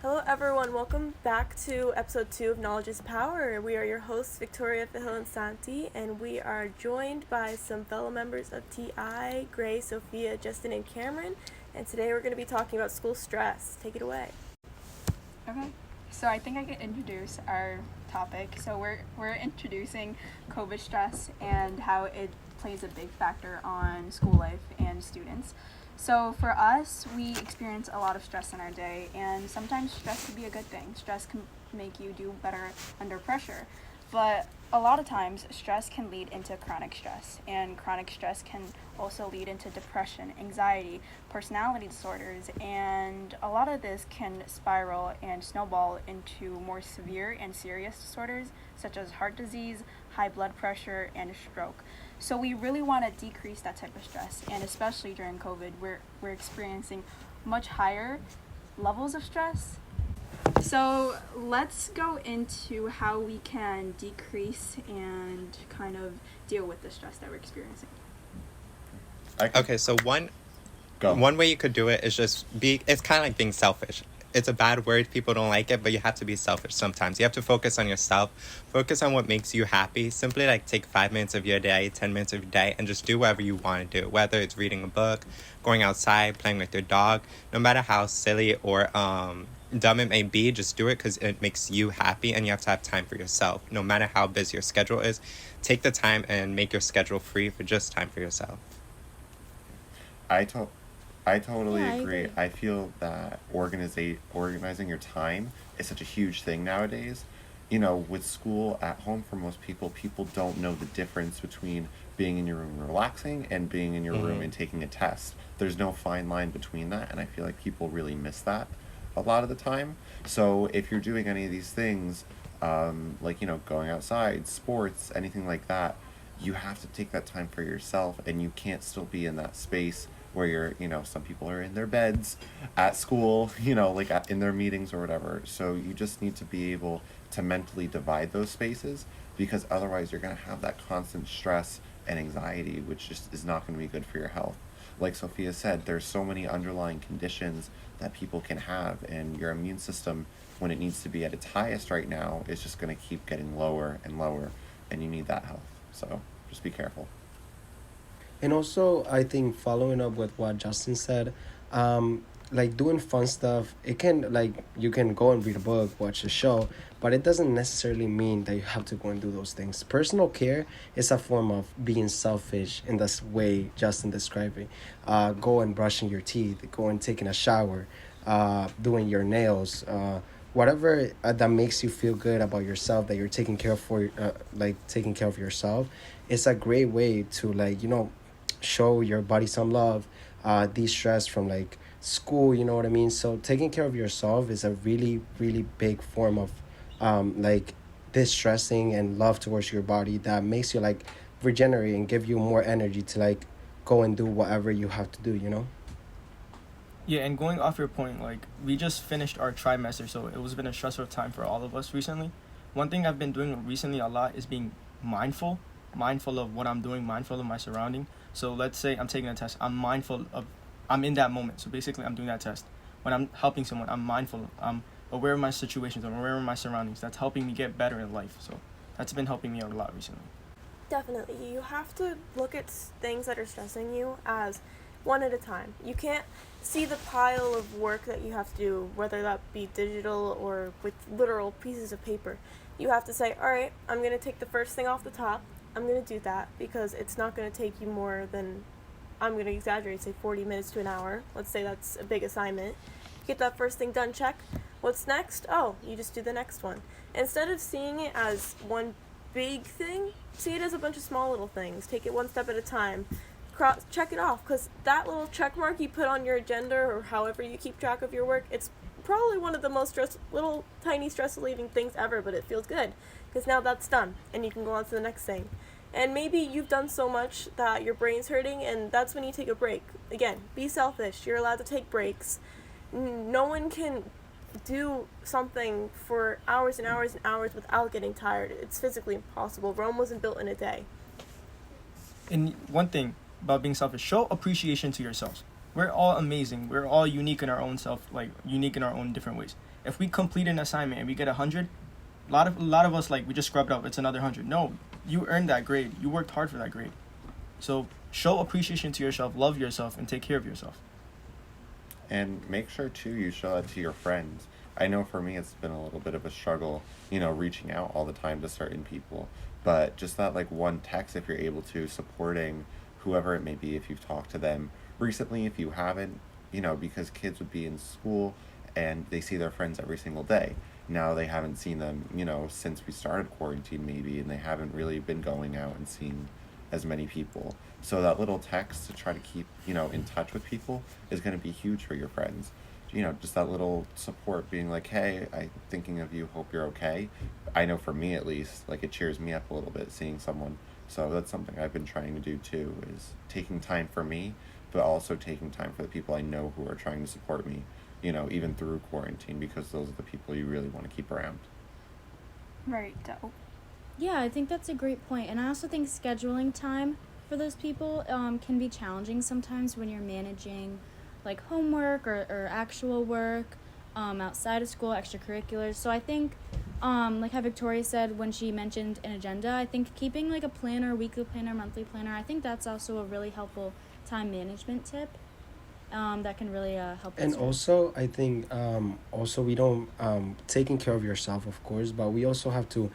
Hello, everyone. Welcome back to episode 2 of Knowledge is Power. We are your hosts, Victoria, Fihil, and Santi, and we are joined by some fellow members of TI, Gray, Sophia, Justin, and Cameron. And today we're going to be talking about school stress. Take it away. Okay, so I think I can introduce our topic. So we're introducing COVID stress and how it plays a big factor on school life and students. So for us, we experience a lot of stress in our day, and sometimes stress can be a good thing. Stress can make you do better under pressure. But a lot of times, stress can lead into chronic stress, and chronic stress can also lead into depression, anxiety, personality disorders, and a lot of this can spiral and snowball into more severe and serious disorders such as heart disease, high blood pressure, and stroke. So we really want to decrease that type of stress, and especially during COVID, we're experiencing much higher levels of stress. So let's go into how we can decrease and kind of deal with the stress that we're experiencing. Okay, so one Go. way you could do it is it's kind of like being selfish. It's a bad word, people don't like it, but you have to be selfish sometimes. You have to focus on yourself, focus on what makes you happy. Simply like take 5 minutes of your day, 10 minutes of your day, and just do whatever you want to do. Whether it's reading a book, going outside, playing with your dog, no matter how silly or dumb it may be, just do it because it makes you happy, and you have to have time for yourself. No matter how busy your schedule is, take the time and make your schedule free for just time for yourself. I totally Yeah, I agree. agree. I feel that organizing your time is such a huge thing nowadays. You know, with school at home for most people, people don't know the difference between being in your room relaxing and being in your room and taking a test. There's no fine line between that, and I feel like people really miss that a lot of the time. So if you're doing any of these things, like, you know, going outside, sports, anything like that, you have to take that time for yourself, and you can't still be in that space where you're, you know, some people are in their beds at school, you know, like in their meetings or whatever. So you just need to be able to mentally divide those spaces, because otherwise you're going to have that constant stress and anxiety, which just is not going to be good for your health. Like Sophia said, there's so many underlying conditions that people can have, and your immune system, when it needs to be at its highest right now, is just going to keep getting lower and lower, and you need that health. So just be careful. And also, I think following up with what Justin said, like doing fun stuff, it can, like, you can go and read a book, watch a show, but it doesn't necessarily mean that you have to go and do those things. Personal care is a form of being selfish in this way Justin described it. Go and brushing your teeth, go and taking a shower, doing your nails, whatever that makes you feel good about yourself, that you're taking care of like taking care of yourself. It's a great way to, like, show your body some love, de-stress from like school, you know what I mean? So taking care of yourself is a really, really big form of like distressing and love towards your body that makes you like regenerate and give you more energy to like go and do whatever you have to do. Yeah, and going off your point, like we just finished our trimester, so it was been a stressful time for all of us recently. One thing I've been doing recently a lot is being mindful of what I'm doing, mindful of my surrounding. So let's say I'm taking a test, I'm in that moment. So basically I'm doing that test. When I'm helping someone, I'm mindful, I'm aware of my situations, I'm aware of my surroundings. That's helping me get better in life. So that's been helping me out a lot recently. Definitely. You have to look at things that are stressing you as one at a time. You can't see the pile of work that you have to do, whether that be digital or with literal pieces of paper. You have to say, all right, I'm going to take the first thing off the top. I'm going to do that because it's not going to take you more than, I'm going to exaggerate, say 40 minutes to an hour. Let's say that's a big assignment. Get that first thing done, check. What's next? Oh, you just do the next one. Instead of seeing it as one big thing, see it as a bunch of small little things. Take it one step at a time. Check it off, because that little check mark you put on your agenda or however you keep track of your work, it's probably one of the most little tiny stress relieving things ever, but it feels good because now that's done and you can go on to the next thing. And maybe you've done so much that your brain's hurting, and that's when you take a break. Again, be selfish. You're allowed to take breaks. No one can do something for hours and hours and hours without getting tired. It's physically impossible. Rome wasn't built in a day. And one thing about being selfish, show appreciation to yourselves. we're all amazing. We're all unique in our own self, like unique in our own different ways. If we complete an assignment and we get 100, a lot of us, like, we just scrubbed up. It's another 100. No, you earned that grade. You worked hard for that grade. So show appreciation to yourself, love yourself, and take care of yourself. And make sure too you show that to your friends. I know for me it's been a little bit of a struggle, reaching out all the time to certain people. But just that like one text, if you're able to, supporting whoever it may be, if you've talked to them recently, if you haven't, because kids would be in school and they see their friends every single day. Now they haven't seen them, since we started quarantine maybe, and they haven't really been going out and seeing as many people. So that little text to try to keep, in touch with people is going to be huge for your friends. Just that little support, being like, hey, I'm thinking of you, hope you're okay. I know for me at least, like, it cheers me up a little bit seeing someone. So that's something I've been trying to do too, is taking time for me, but also taking time for the people I know who are trying to support me, even through quarantine, because those are the people you really want to keep around. Right. Yeah, I think that's a great point. And I also think scheduling time for those people can be challenging sometimes when you're managing like homework or actual work outside of school, extracurriculars. So I think, like how Victoria said when she mentioned an agenda, I think keeping like a planner, weekly planner, monthly planner, I think that's also a really helpful time management tip that can really help us. And also, I think also we don't taking care of yourself, of course, but we also have to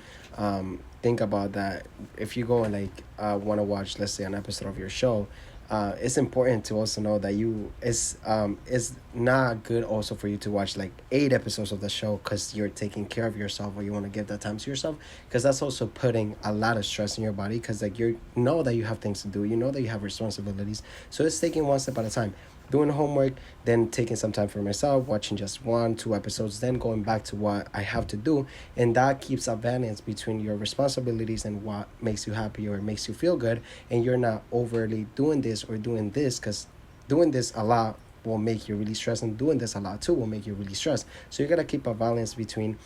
think about that. If you go and like want to watch, let's say, an episode of your show, it's important to also know that it's not good also for you to watch like 8 episodes of the show because you're taking care of yourself or you want to give that time to yourself, because that's also putting a lot of stress in your body, because like you know that you have things to do, that you have responsibilities, so it's taking one step at a time. Doing homework, then taking some time for myself, watching just 1-2 episodes, then going back to what I have to do. And that keeps a balance between your responsibilities and what makes you happy or makes you feel good. And you're not overly doing this or doing this, because doing this a lot will make you really stressed, and doing this a lot too will make you really stressed. So you got to keep a balance between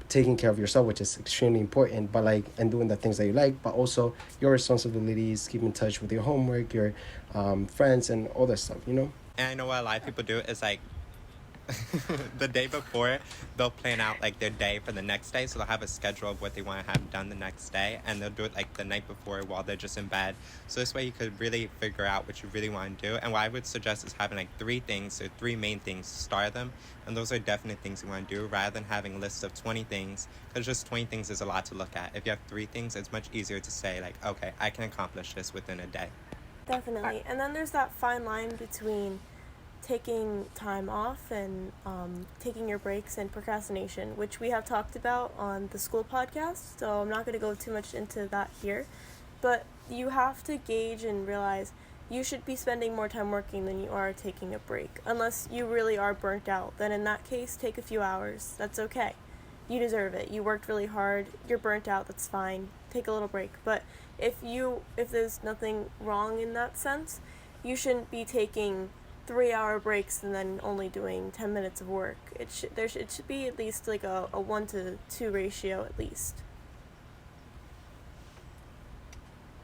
taking care of yourself, which is extremely important, but like, and doing the things that you like, but also your responsibilities, keep in touch with your homework, your friends, and all that stuff. And I know what a lot of people do is like the day before they'll plan out like their day for the next day, so they'll have a schedule of what they want to have done the next day, and they'll do it like the night before while they're just in bed. So this way you could really figure out what you really want to do. And what I would suggest is having like 3 things, or 3 main things to start them, and those are definite things you want to do, rather than having a list of 20 things, because just 20 things is a lot to look at. If you have 3 things, it's much easier to say like, okay, I can accomplish this within a day. Definitely. And then there's that fine line between taking time off and taking your breaks and procrastination, which we have talked about on the school podcast, so I'm not going to go too much into that here. But you have to gauge and realize you should be spending more time working than you are taking a break. Unless you really are burnt out, then in that case, take a few hours. That's okay. You deserve it. You worked really hard. You're burnt out. That's fine. Take a little break. But if there's nothing wrong in that sense, you shouldn't be taking 3-hour breaks and then only doing 10 minutes of work. It should be at least like a 1-to-2 ratio at least.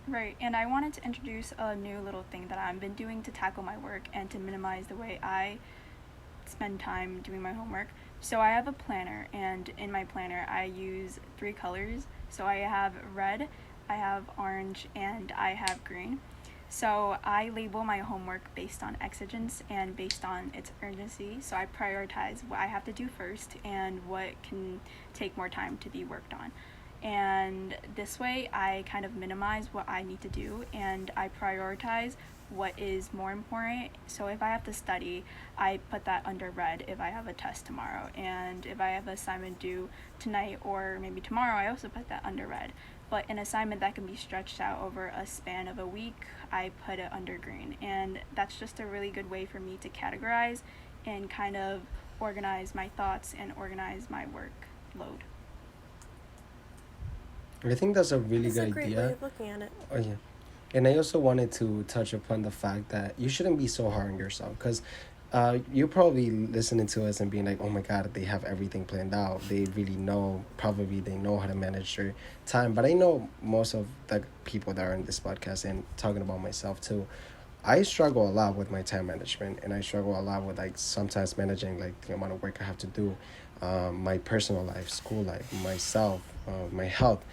Right, and I wanted to introduce a new little thing that I've been doing to tackle my work and to minimize the way I spend time doing my homework. So I have a planner, and in my planner I use 3 colors. So I have red, I have orange, and I have green. So I label my homework based on exigence and based on its urgency. So I prioritize what I have to do first and what can take more time to be worked on. And this way I kind of minimize what I need to do, and I prioritize what is more important. So if I have to study, I put that under red if I have a test tomorrow. And if I have an assignment due tonight or maybe tomorrow, I also put that under red. But an assignment that can be stretched out over a span of a week, I put it under green. And that's just a really good way for me to categorize and kind of organize my thoughts and organize my workload. I think that's a really It's good a great idea. way of looking at it. Oh yeah, and I also wanted to touch upon the fact that you shouldn't be so hard on yourself, because you're probably listening to us and being like, oh my god, they have everything planned out, they really know, probably they know how to manage their time. But I know most of the people that are in this podcast, and talking about myself too, I struggle a lot with my time management, and I struggle a lot with like sometimes managing like the amount of work I have to do, my personal life, school life, myself, my health.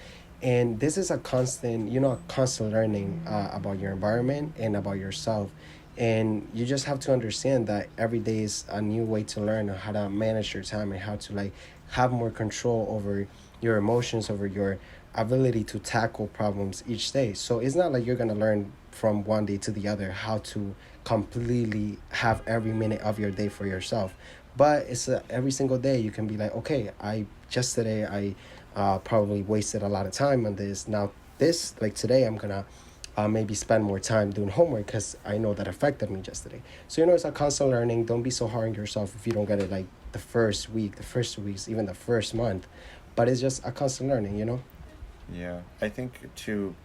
And this is a constant, a constant learning about your environment and about yourself. And you just have to understand that every day is a new way to learn how to manage your time and how to like have more control over your emotions, over your ability to tackle problems each day. So it's not like you're gonna learn from one day to the other how to completely have every minute of your day for yourself. But it's every single day you can be like, okay, I just today I probably wasted a lot of time on this. Now this like today I'm gonna maybe spend more time doing homework because I know that affected me yesterday. So it's a constant learning. Don't be so hard on yourself if you don't get it like the first week, the first 2 weeks, even the first month. But it's just a constant learning. Yeah, I think too,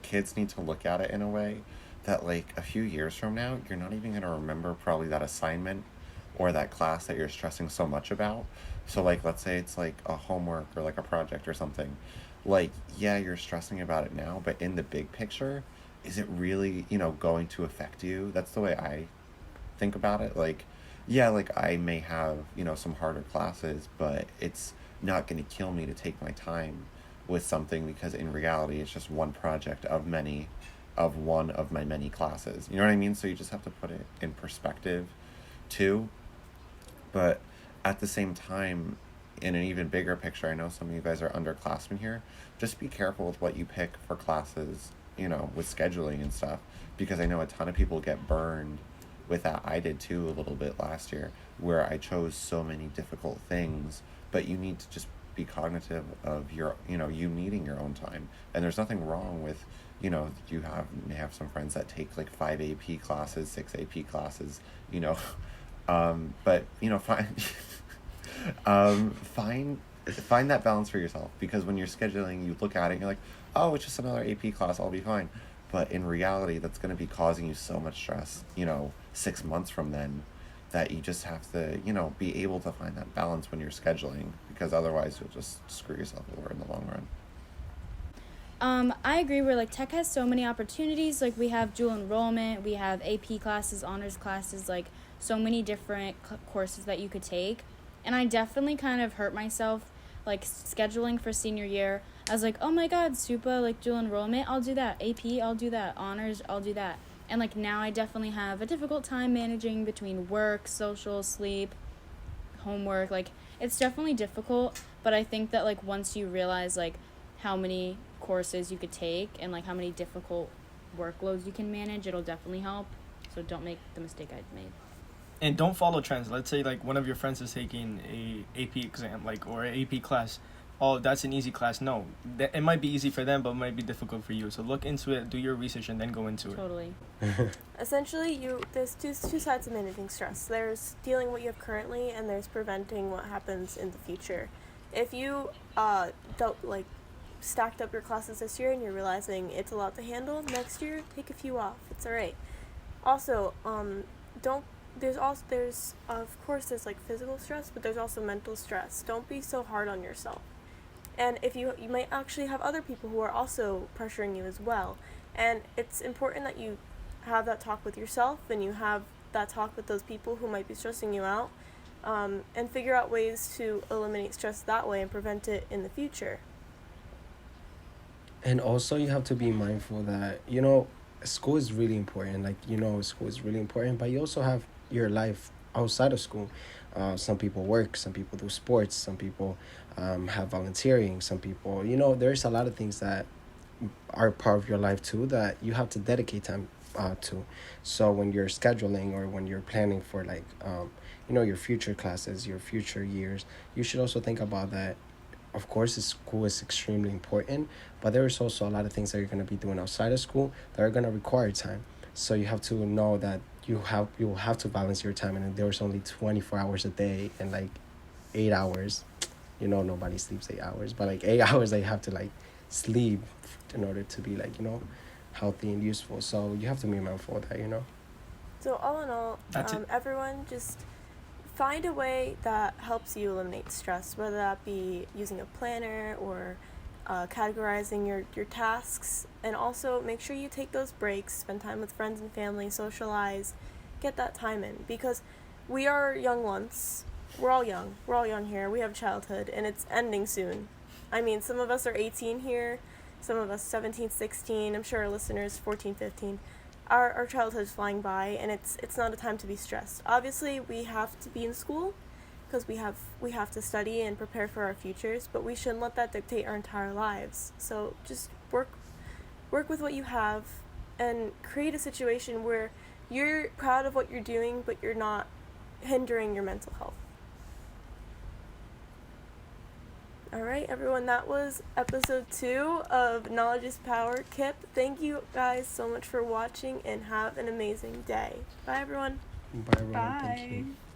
kids need to look at it in a way that like a few years from now, you're not even gonna remember probably that assignment or that class that you're stressing so much about. So like, let's say it's like a homework or like a project or something. Like, yeah, you're stressing about it now, but in the big picture, is it really, going to affect you? That's the way I think about it. Like, yeah, like I may have, some harder classes, but it's not going to kill me to take my time with something because in reality, it's just one project of many, of one of my many classes. You know what I mean? So you just have to put it in perspective too. But at the same time, in an even bigger picture, I know some of you guys are underclassmen here. Just be careful with what you pick for classes, with scheduling and stuff, because I know a ton of people get burned with that. I did too a little bit last year, where I chose so many difficult things, but you need to just be cognitive of you needing your own time. And there's nothing wrong with, you may have some friends that take like 5 AP classes, 6 AP classes, but find find that balance for yourself, because when you're scheduling, you look at it and you're like, oh, it's just another AP class, I'll be fine. But in reality, that's going to be causing you so much stress, 6 months from then, that you just have to, be able to find that balance when you're scheduling, because otherwise you'll just screw yourself over in the long run. I agree. Where like tech has so many opportunities. Like we have dual enrollment, we have AP classes, honors classes, like so many different courses that you could take. And I definitely kind of hurt myself, like scheduling for senior year. I was like, oh my God, SUPA, like dual enrollment, I'll do that. AP, I'll do that. Honors, I'll do that. And like now I definitely have a difficult time managing between work, social, sleep, homework. Like it's definitely difficult. But I think that like once you realize like how many courses you could take and like how many difficult workloads you can manage, it'll definitely help. So don't make the mistake I made. And don't follow trends. Let's say like one of your friends is taking a AP exam, like, or an AP class. Oh, that's an easy class. No, it might be easy for them, but it might be difficult for you. So look into it, do your research, and then go into it. Totally. Essentially, there's two sides of managing stress. There's dealing what you have currently, and there's preventing what happens in the future. If you don't like stacked up your classes this year and you're realizing it's a lot to handle, next year take a few off. It's alright. Also, don't there's of course there's like physical stress, but there's also mental stress. Don't be so hard on yourself. And if you might actually have other people who are also pressuring you as well. And it's important that you have that talk with yourself and you have that talk with those people who might be stressing you out, and figure out ways to eliminate stress that way and prevent it in the future. And also you have to be mindful that, school is really important. Like, school is really important, but you also have your life outside of school. Some people work, some people do sports, some people have volunteering, some people, there's a lot of things that are part of your life too that you have to dedicate time to. So when you're scheduling or when you're planning for like, your future classes, your future years, you should also think about that. Of course, school is extremely important, but there's also a lot of things that you're going to be doing outside of school that are going to require time. So you have to know that you will have to balance your time, and there's only 24 hours a day and like 8 hours. Nobody sleeps 8 hours, but like 8 hours they have to like sleep in order to be like, healthy and useful. So you have to be mindful of that, So all in all, That's it. everyone just find a way that helps you eliminate stress, whether that be using a planner or categorizing your tasks, and also make sure you take those breaks, spend time with friends and family, socialize, get that time in, because we are young once. We're all young here. We have childhood, and it's ending soon. I mean, some of us are 18 here, some of us 17, 16. I'm sure our listeners 14, 15. Our childhood is flying by, and it's not a time to be stressed. Obviously, we have to be in school because we have to study and prepare for our futures, but we shouldn't let that dictate our entire lives. So just work with what you have and create a situation where you're proud of what you're doing, but you're not hindering your mental health. Alright, everyone, that was episode 2 of Knowledge is Power. Kip, thank you guys so much for watching, and have an amazing day. Bye, everyone. Bye, everyone. Thank Bye. you.